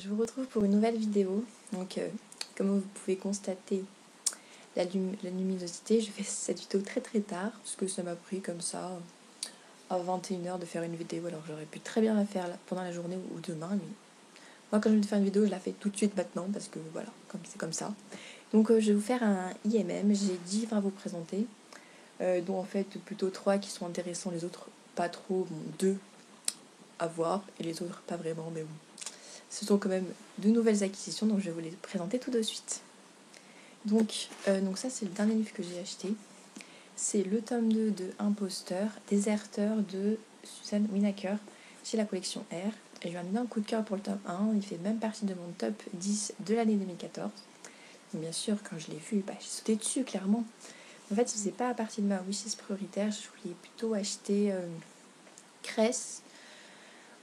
je vous retrouve pour une nouvelle vidéo. Donc, comme vous pouvez constater la luminosité, je fais cette vidéo très tard, parce que ça m'a pris comme ça à 21h de faire une vidéo, alors j'aurais pu très bien la faire pendant la journée ou demain, mais moi quand je vais faire une vidéo, je la fais tout de suite maintenant, parce que voilà, c'est comme ça. Donc je vais vous faire un IMM, j'ai 10 livres à vous présenter, dont en fait plutôt 3 qui sont intéressants, les autres pas trop, bon 2 à voir, et les autres pas vraiment, mais bon. Ce sont quand même de nouvelles acquisitions, donc je vais vous les présenter tout de suite. Donc ça c'est le dernier livre que j'ai acheté. C'est le tome 2 de Imposteur, Déserteur de Suzanne Winokur chez la collection R. Et je lui ai mis un coup de cœur pour le tome 1, il fait même partie de mon top 10 de l'année 2014. Donc bien sûr, quand je l'ai vu, j'ai sauté dessus clairement. En fait, il faisait pas partie de ma wishlist prioritaire, je voulais plutôt acheter Cress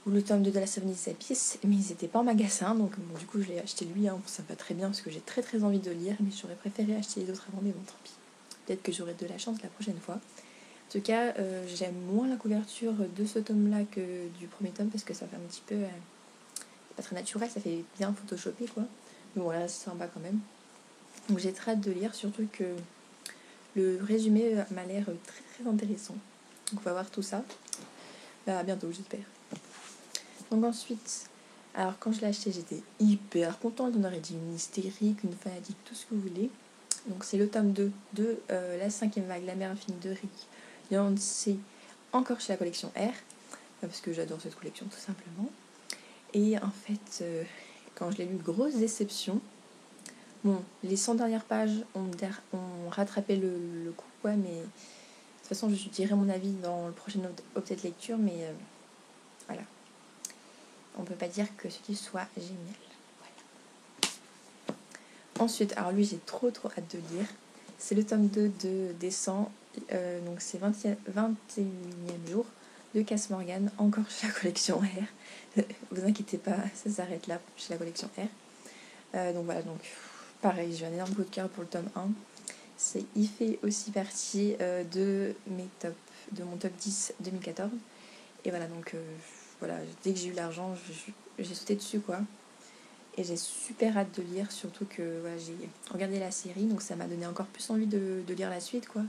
ou le tome 2 de la Seven des Abysses, mais ils n'étaient pas en magasin, donc bon, du coup je l'ai acheté lui, ça me va très bien parce que j'ai très envie de le lire, mais j'aurais préféré acheter les autres avant, mais bon tant pis. Peut-être que j'aurai de la chance la prochaine fois. En tout cas, j'aime moins la couverture de ce tome-là que du premier tome, parce que ça fait un petit peu... c'est pas très naturel, ça fait bien photoshopé quoi. Mais bon là c'est sympa quand même. Donc j'ai très hâte de lire, surtout que le résumé m'a l'air très intéressant. Donc on va voir tout ça. À bientôt j'espère. Donc ensuite, alors quand je l'ai acheté, j'étais hyper contente, on aurait dit une hystérique, une fanatique, tout ce que vous voulez. Donc c'est le tome 2 de La 5e vague, La mer infinie de Rick Yancey, encore chez la collection R, parce que j'adore cette collection tout simplement. Et en fait, quand je l'ai lu, grosse déception. Bon, les 100 dernières pages ont rattrapé le coup, ouais, mais de toute façon je dirai mon avis dans le prochain update lecture, mais voilà. On peut pas dire que ce livre soit génial. Voilà. Ensuite, alors lui j'ai trop hâte de lire. C'est le tome 2 de Descend, donc c'est 21e jour de Cass Morgan, encore chez la collection R. Vous inquiétez pas, ça s'arrête là chez la collection R. Donc voilà, donc pareil, j'ai un énorme coup de cœur pour le tome 1. Il fait aussi partie de mon top 10 2014. Et voilà, donc voilà, dès que j'ai eu l'argent, j'ai sauté dessus quoi. Et j'ai super hâte de lire, surtout que voilà, j'ai regardé la série, donc ça m'a donné encore plus envie de lire la suite quoi.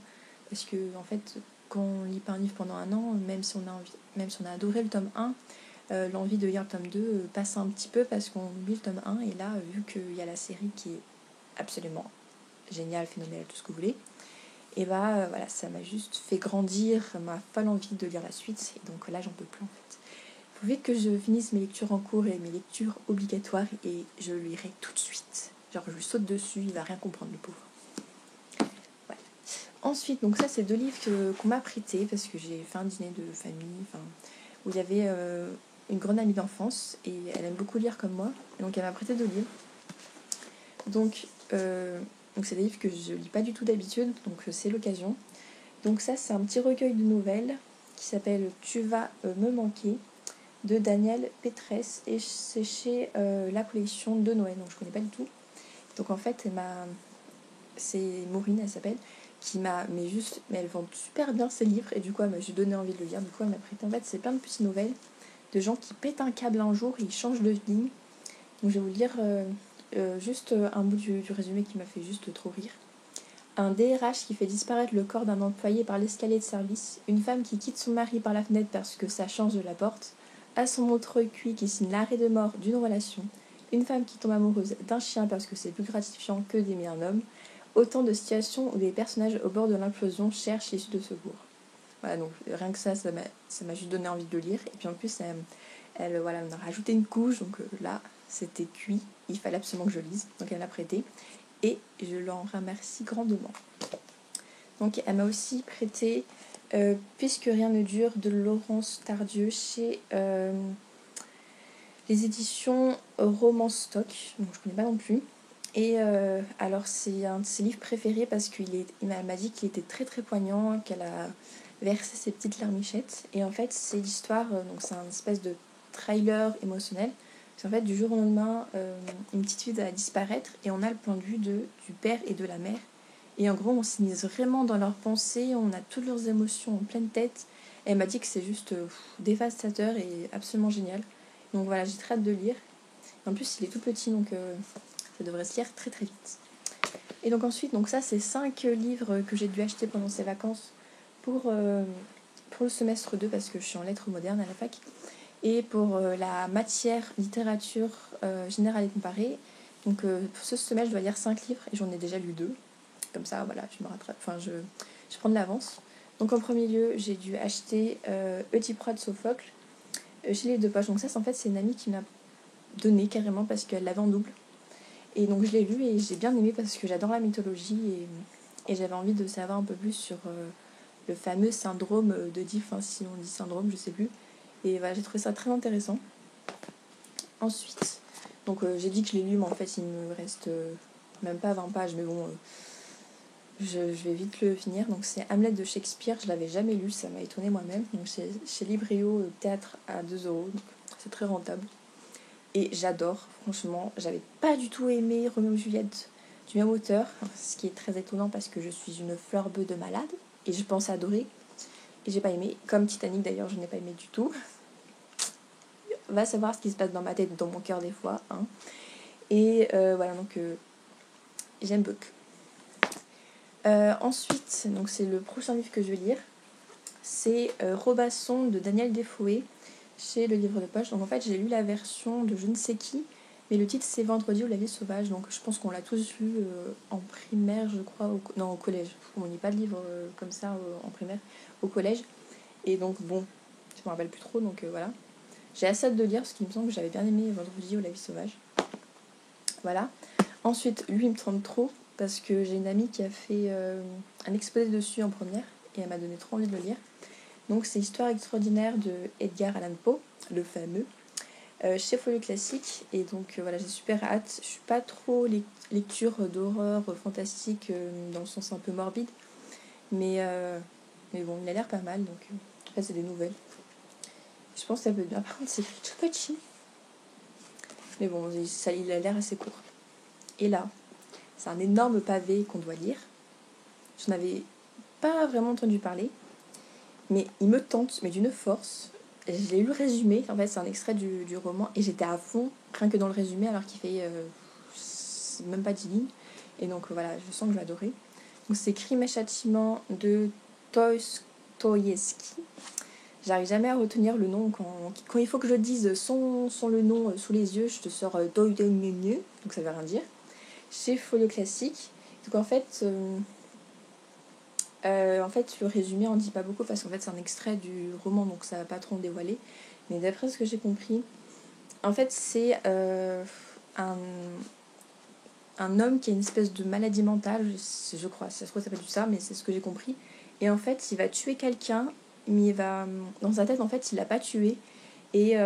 Parce que en fait, quand on lit pas un livre pendant un an, même si on a adoré le tome 1, l'envie de lire le tome 2 passe un petit peu parce qu'on lit le tome 1, et là, vu qu'il y a la série qui est absolument géniale, phénoménale, tout ce que vous voulez, et voilà, ça m'a juste fait grandir, ça m'a pas l'envie de lire la suite, et donc là j'en peux plus en fait. Il faut vite que je finisse mes lectures en cours et mes lectures obligatoires, et je le lirai tout de suite. Genre je lui saute dessus, il va rien comprendre le pauvre. Ouais. Ensuite, donc ça c'est 2 livres qu'on m'a prêtés parce que j'ai fait un dîner de famille, où il y avait une grande amie d'enfance, et elle aime beaucoup lire comme moi, et donc elle m'a prêté 2 livres. Donc c'est des livres que je lis pas du tout d'habitude, donc c'est l'occasion. Donc ça c'est un petit recueil de nouvelles qui s'appelle Tu vas me manquer de Daniel Pétresse, et c'est chez la collection de Noël, donc je connais pas du tout. Donc en fait c'est Maureen, elle s'appelle, mais elle vend super bien ses livres, et du coup elle m'a juste donné envie de le lire. Du coup elle m'a prêté, en fait c'est plein de petites nouvelles de gens qui pètent un câble un jour et ils changent de ligne. Donc je vais vous lire juste un bout du résumé qui m'a fait juste trop rire. Un DRH qui fait disparaître le corps d'un employé par l'escalier de service, une femme qui quitte son mari par la fenêtre parce que ça change de la porte, à son montreuil cuit qui signe l'arrêt de mort d'une relation, une femme qui tombe amoureuse d'un chien parce que c'est plus gratifiant que d'aimer un homme, autant de situations où des personnages au bord de l'implosion cherchent l'issue de secours. Voilà, donc rien que ça m'a juste donné envie de le lire, et puis en plus elle m'a rajouté une couche, donc là c'était cuit, il fallait absolument que je lise, donc elle l'a prêté, et je l'en remercie grandement. Donc elle m'a aussi prêté Puisque rien ne dure de Laurence Tardieu chez les éditions Roman Stock, donc je connais pas non plus. Et alors c'est un de ses livres préférés parce qu'elle m'a dit qu'il était très poignant, qu'elle a versé ses petites larmichettes, et en fait c'est l'histoire, donc c'est un espèce de trailer émotionnel. En fait, du jour au lendemain, une petite fille va disparaître, et on a le point de vue du père et de la mère. Et en gros, on s'immisce vraiment dans leurs pensées, on a toutes leurs émotions en pleine tête. Et elle m'a dit que c'est juste dévastateur et absolument génial. Donc voilà, j'ai très hâte de lire. En plus, il est tout petit, donc ça devrait se lire très très vite. Et donc ensuite, donc ça, c'est 5 livres que j'ai dû acheter pendant ces vacances pour le semestre 2, parce que je suis en lettres modernes à la fac. Et pour la matière littérature générale et comparée, donc pour ce semestre, je dois lire 5 livres et j'en ai déjà lu 2. Comme ça, voilà, je me rattrape, enfin, je prends de l'avance. Donc en premier lieu, j'ai dû acheter Oedipe de Sophocle chez les Deux Poches. Donc ça, en fait, c'est une amie qui m'a donné carrément parce qu'elle l'avait en double. Et donc je l'ai lu et j'ai bien aimé parce que j'adore la mythologie et j'avais envie de savoir un peu plus sur le fameux syndrome d'Oedipe, enfin si on dit syndrome, je sais plus. Et voilà, j'ai trouvé ça très intéressant. Ensuite, donc j'ai dit que je l'ai lu, mais en fait il me reste même pas 20 pages, mais bon, je vais vite le finir. Donc c'est Hamlet de Shakespeare, je l'avais jamais lu, ça m'a étonnée moi-même. Donc c'est chez Librio, théâtre à 2€, donc c'est très rentable. Et j'adore, franchement, j'avais pas du tout aimé Roméo et Juliette du même auteur, ce qui est très étonnant parce que je suis une fleur-bleue de malade, et je pense adorer, et j'ai pas aimé, comme Titanic d'ailleurs, je n'ai pas aimé du tout. Va savoir ce qui se passe dans ma tête, dans mon cœur des fois, hein. Et voilà, donc j'aime beaucoup. Ensuite, donc c'est le prochain livre que je vais lire, c'est Robasson de Daniel Defoe, chez le livre de poche. Donc en fait j'ai lu la version de je ne sais qui, mais le titre c'est Vendredi ou la vie sauvage, donc je pense qu'on l'a tous lu en primaire, je crois, non au collège. On lit pas de livre comme ça en primaire, au collège. Et donc bon, je me rappelle plus trop, donc voilà. J'ai assez hâte de lire parce qu'il me semble que j'avais bien aimé Vendredi ou la vie sauvage. Voilà. Ensuite, lui il me tente trop parce que j'ai une amie qui a fait un exposé dessus en première et elle m'a donné trop envie de le lire. Donc c'est Histoire extraordinaire de Edgar Allan Poe, le fameux, chez Folio Classique. Et donc voilà, j'ai super hâte. Je suis pas trop lecture d'horreur fantastique dans le sens un peu morbide, mais bon, il a l'air pas mal. Donc en fait, c'est des nouvelles. Je pense que ça peut être bien. Par contre, c'est tout petit. Mais bon, ça, il a l'air assez court. Et là, c'est un énorme pavé qu'on doit lire. Je n'avais pas vraiment entendu parler, mais il me tente, mais d'une force. J'ai lu le résumé, en fait c'est un extrait du roman, et j'étais à fond, rien que dans le résumé, alors qu'il fait même pas 10 lignes. Et donc voilà, je sens que je vais adorer. Donc c'est Crime et Châtiment de Dostoïevski. J'arrive jamais à retenir le nom. Quand il faut que je dise son le nom sous les yeux, je te sors Dostoïevski, donc ça veut rien dire. Chez Folio Classique. Donc en fait, le résumé en dit pas beaucoup parce qu'en fait, c'est un extrait du roman, donc ça va pas trop en dévoiler. Mais d'après ce que j'ai compris, en fait, c'est un homme qui a une espèce de maladie mentale, je crois, ça se trouve, ça s'appelle ça, mais c'est ce que j'ai compris. Et en fait, il va tuer quelqu'un, mais il va, dans sa tête, en fait, il l'a pas tué. Et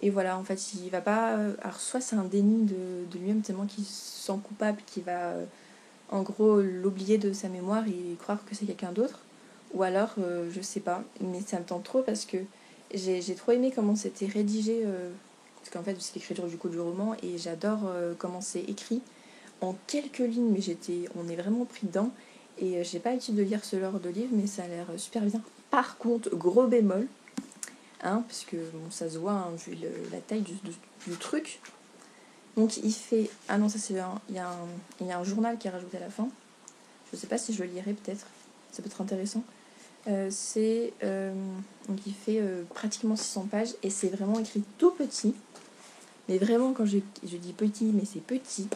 voilà, en fait, il va pas. Alors, soit c'est un déni de lui-même tellement qu'il se sent coupable, qu'il va. En gros, l'oublier de sa mémoire et croire que c'est quelqu'un d'autre. Ou alors, je sais pas, mais ça me tente trop parce que j'ai trop aimé comment c'était rédigé, parce qu'en fait, c'est l'écriture du coup du roman, et j'adore comment c'est écrit en quelques lignes, mais on est vraiment pris dedans, et j'ai pas l'habitude de lire ce genre de livre, mais ça a l'air super bien. Par contre, gros bémol, hein, parce que bon, ça se voit, hein, vu la taille du truc. Donc il fait... Ah non, ça c'est il y a un journal qui est rajouté à la fin. Je sais pas si je le lirai peut-être. Ça peut être intéressant. Donc il fait pratiquement 600 pages et c'est vraiment écrit tout petit. Mais vraiment, quand je dis petit, mais c'est petit.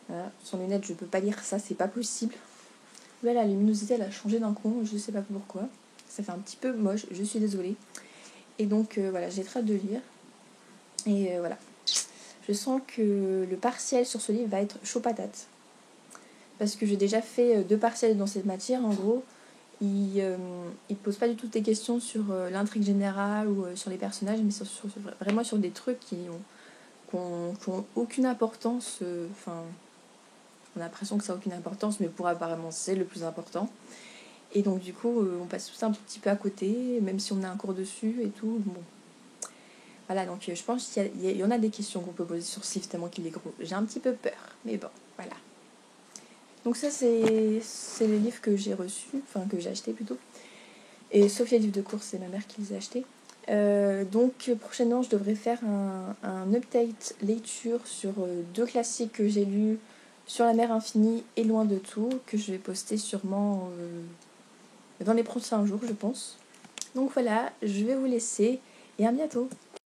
Voilà. Sans lunettes, je peux pas lire ça, c'est pas possible. Là, la luminosité, elle a changé d'un coup, je sais pas pourquoi. Ça fait un petit peu moche, je suis désolée. Et donc voilà, j'ai très hâte de lire. Et voilà. Je sens que le partiel sur ce livre va être chaud patate. Parce que j'ai déjà fait 2 partiels dans cette matière. En gros, il ne pose pas du tout des questions sur l'intrigue générale ou sur les personnages, mais vraiment sur des trucs qui ont aucune importance. Enfin, on a l'impression que ça n'a aucune importance, mais pour apparemment c'est le plus important. Et donc du coup, on passe tout ça un petit peu à côté, même si on a un cours dessus et tout. Bon. Voilà, donc je pense qu'il y en a des questions qu'on peut poser sur ce livre tellement qu'il est gros. J'ai un petit peu peur, mais bon, voilà. Donc ça, c'est les livres que j'ai reçus, enfin que j'ai achetés plutôt. Et sauf les livres de course, c'est ma mère qui les a achetés. Donc prochainement je devrais faire un update lecture sur deux classiques que j'ai lus, Sur la mer infinie et Loin de tout, que je vais poster sûrement dans les prochains jours je pense. Donc voilà, je vais vous laisser et à bientôt.